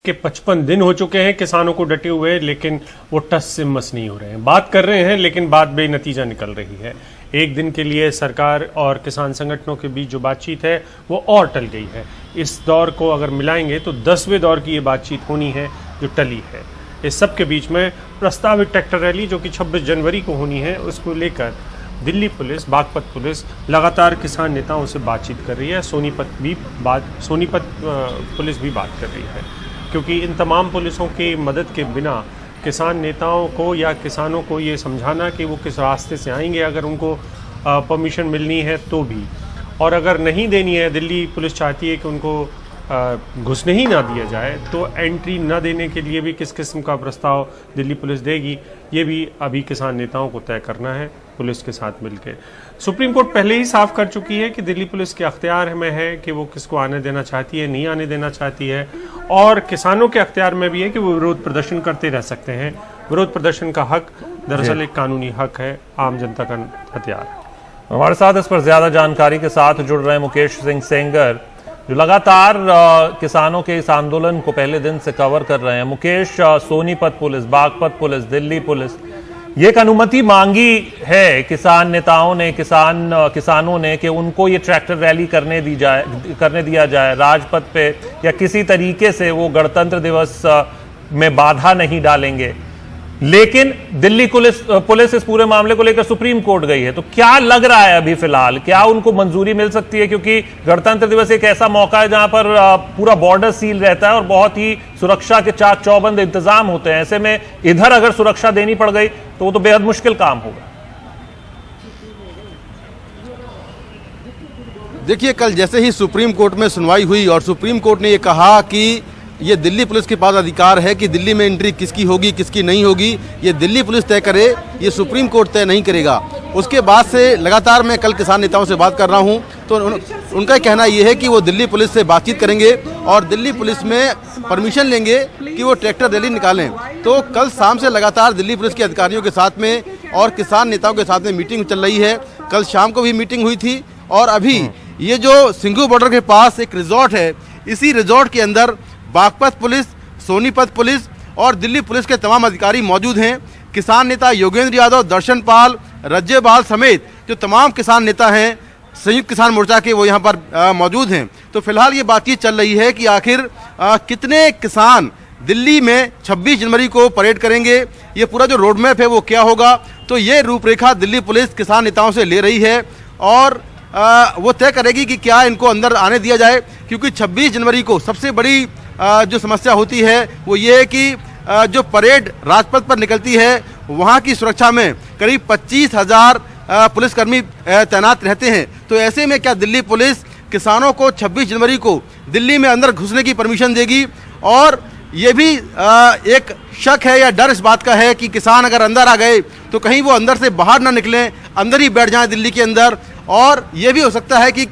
के 55 दिन हो चुके हैं किसानों को डटे हुए, लेकिन वो टस से मस नहीं हो रहे हैं। बात कर रहे हैं लेकिन बात बेनतीजा निकल रही है। एक दिन के लिए सरकार और किसान संगठनों के बीच जो बातचीत है वो और टल गई है। इस दौर को अगर मिलाएंगे तो 10वें दौर की ये बातचीत होनी है जो टली है। इस सब के बीच में प्रस्तावित ट्रैक्टर रैली जो कि 26 जनवरी को होनी है, उसको लेकर दिल्ली पुलिस, बागपत पुलिस लगातार किसान नेताओं से बातचीत कर रही है। सोनीपत पुलिस भी बात कर रही है, क्योंकि इन तमाम पुलिसों की मदद के बिना किसान नेताओं को या किसानों को ये समझाना कि वो किस रास्ते से आएंगे, अगर उनको परमिशन मिलनी है तो भी, और अगर नहीं देनी है, दिल्ली पुलिस चाहती है कि उनको घुसने ही ना दिया जाए, तो एंट्री न देने के लिए भी किस किस्म का प्रस्ताव दिल्ली पुलिस देगी, ये भी अभी किसान नेताओं को तय करना है पुलिस के साथ मिलकर। सुप्रीम कोर्ट पहले ही साफ कर चुकी है कि दिल्ली पुलिस के अख्तियार में है कि वो किसको आने देना चाहती है, नहीं आने देना चाहती है, और किसानों के अख्तियार में भी है कि वो विरोध प्रदर्शन करते रह सकते हैं। विरोध प्रदर्शन का हक दरअसल एक कानूनी हक है, आम जनता का हथियार। हमारे साथ इस पर ज्यादा जानकारी के साथ जुड़ रहे हैं मुकेश सिंह सेंगर, जो लगातार किसानों के इस आंदोलन को पहले दिन से कवर कर रहे हैं। Mukesh, Sonipat police, Baghpat police, Delhi police, ये एक अनुमति मांगी है किसान नेताओं ने, किसानों ने, कि उनको ये ट्रैक्टर रैली करने दिया जाए राजपथ पे, या किसी तरीके से वो गणतंत्र दिवस में बाधा नहीं डालेंगे। लेकिन दिल्ली पुलिस इस पूरे मामले को लेकर सुप्रीम कोर्ट गई है। तो क्या लग रहा है अभी फिलहाल, क्या उनको मंजूरी मिल सकती है? क्योंकि गणतंत्र दिवस एक ऐसा मौका है जहां पर पूरा बॉर्डर सील रहता है और बहुत ही सुरक्षा के चाक चौबंद इंतजाम होते हैं। ऐसे में इधर अगर सुरक्षा देनी पड़ गई तो वो तो बेहद मुश्किल काम होगा। देखिए, कल जैसे ही सुप्रीम कोर्ट में सुनवाई हुई और सुप्रीम कोर्ट ने ये कहा कि ये दिल्ली पुलिस के पास अधिकार है कि दिल्ली में एंट्री किसकी होगी किसकी नहीं होगी, ये दिल्ली पुलिस तय करे, ये सुप्रीम कोर्ट तय नहीं करेगा। उसके बाद से लगातार मैं कल किसान नेताओं से बात कर रहा हूं, तो उनका कहना ये है कि वो दिल्ली पुलिस से बातचीत करेंगे और दिल्ली पुलिस में परमिशन लेंगे कि वो ट्रैक्टर रैली निकालें। तो कल शाम से लगातार दिल्ली पुलिस के अधिकारियों के साथ में और किसान नेताओं के साथ में मीटिंग चल रही है। कल शाम को भी मीटिंग हुई थी, और अभी ये जो सिंघू बॉर्डर के पास एक रिजॉर्ट है, इसी रिजॉर्ट के अंदर बागपत पुलिस, सोनीपत पुलिस और दिल्ली पुलिस के तमाम अधिकारी मौजूद हैं। किसान नेता योगेंद्र यादव, दर्शन पाल, रज्जेबाल समेत जो तमाम किसान नेता हैं संयुक्त किसान मोर्चा के, वो यहाँ पर मौजूद हैं। तो फिलहाल ये बातचीत चल रही है कि आखिर कितने किसान दिल्ली में 26 जनवरी को परेड करेंगे, ये पूरा जो रोड मैप है वो क्या होगा। तो ये रूपरेखा दिल्ली पुलिस किसान नेताओं से ले रही है और वो तय करेगी कि क्या इनको अंदर आने दिया जाए, क्योंकि 26 जनवरी को सबसे बड़ी जो समस्या होती है वो ये है कि जो परेड राजपथ पर निकलती है वहाँ की सुरक्षा में करीब 25,000 पुलिसकर्मी तैनात रहते हैं। तो ऐसे में क्या दिल्ली पुलिस किसानों को 26 जनवरी को दिल्ली में अंदर घुसने की परमिशन देगी? और ये भी एक शक है या डर इस बात का है कि किसान अगर अंदर आ गए तो कहीं वो अंदर से बाहर ना निकलें, अंदर ही बैठ जाएं दिल्ली के अंदर। और ये भी हो सकता है कि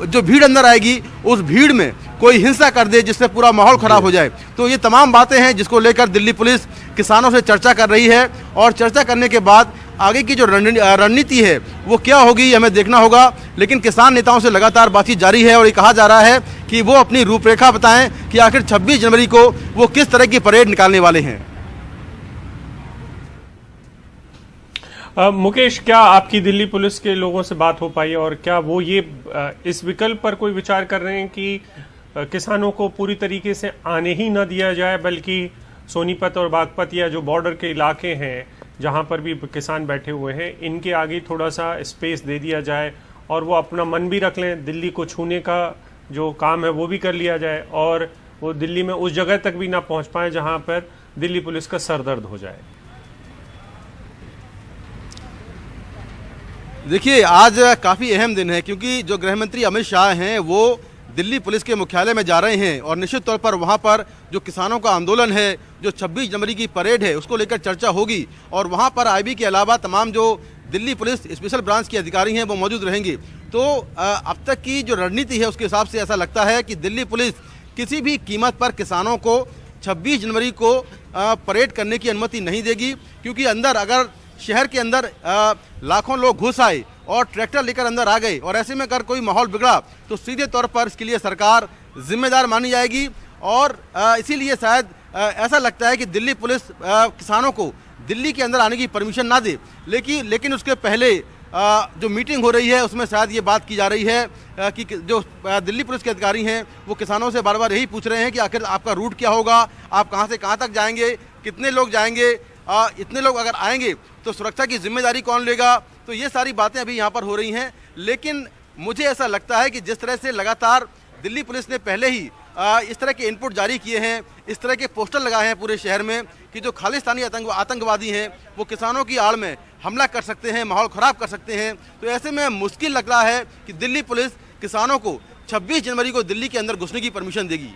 जो भीड़ अंदर आएगी उस भीड़ में कोई हिंसा कर दे जिससे पूरा माहौल खराब हो जाए। तो ये तमाम बातें हैं जिसको लेकर दिल्ली पुलिस किसानों से चर्चा कर रही है, और चर्चा करने के बाद आगे की जो रणनीति है वो क्या होगी हमें देखना होगा। लेकिन किसान नेताओं से लगातार बातचीत जारी है और ये कहा जा रहा है कि वो अपनी रूपरेखा बताएं कि आखिर 26 जनवरी को वो किस तरह की परेड निकालने वाले हैं। मुकेश, क्या आपकी दिल्ली पुलिस के लोगों से बात हो पाई, और क्या वो ये इस विकल्प पर कोई विचार कर रहे हैं कि किसानों को पूरी तरीके से आने ही न दिया जाए, बल्कि सोनीपत और बागपत या जो बॉर्डर के इलाके हैं जहां पर भी किसान बैठे हुए हैं, इनके आगे थोड़ा सा स्पेस दे दिया जाए और वो अपना मन भी रख लें, दिल्ली को छूने का जो काम है वो भी कर लिया जाए, और वो दिल्ली में उस जगह तक भी ना पहुंच पाए जहां पर दिल्ली पुलिस का सरदर्द हो जाए? देखिए, आज काफ़ी अहम दिन है, क्योंकि जो गृह मंत्री अमित शाह हैं वो दिल्ली पुलिस के मुख्यालय में जा रहे हैं और निश्चित तौर पर वहां पर जो किसानों का आंदोलन है, जो 26 जनवरी की परेड है, उसको लेकर चर्चा होगी। और वहां पर आईबी के अलावा तमाम जो दिल्ली पुलिस स्पेशल ब्रांच के अधिकारी हैं वो मौजूद रहेंगे। तो अब तक की जो रणनीति है उसके हिसाब से ऐसा लगता है कि दिल्ली पुलिस किसी भी कीमत पर किसानों को 26 जनवरी को परेड करने की अनुमति नहीं देगी, क्योंकि अंदर अगर शहर के अंदर लाखों लोग घुस आए और ट्रैक्टर लेकर अंदर आ गए और ऐसे में अगर कोई माहौल बिगड़ा तो सीधे तौर पर इसके लिए सरकार जिम्मेदार मानी जाएगी और इसीलिए शायद ऐसा लगता है कि दिल्ली पुलिस किसानों को दिल्ली के अंदर आने की परमिशन ना दे, लेकिन उसके पहले जो मीटिंग हो रही है उसमें शायद ये बात की जा रही है कि जो दिल्ली पुलिस के अधिकारी हैं वो किसानों से बार बार यही पूछ रहे हैं कि आखिर आपका रूट क्या होगा, आप कहां से कहां तक जाएंगे, कितने लोग जाएंगे, इतने लोग अगर आएंगे तो सुरक्षा की जिम्मेदारी कौन लेगा। तो ये सारी बातें अभी यहाँ पर हो रही हैं। लेकिन मुझे ऐसा लगता है कि जिस तरह से लगातार दिल्ली पुलिस ने पहले ही इस तरह के इनपुट जारी किए हैं, इस तरह के पोस्टर लगाए हैं पूरे शहर में कि जो खालिस्तानी आतंकवादी हैं वो किसानों की आड़ में हमला कर सकते हैं, माहौल ख़राब कर सकते हैं, तो ऐसे में मुश्किल लग रहा है कि दिल्ली पुलिस किसानों को 26 जनवरी को दिल्ली के अंदर घुसने की परमिशन देगी।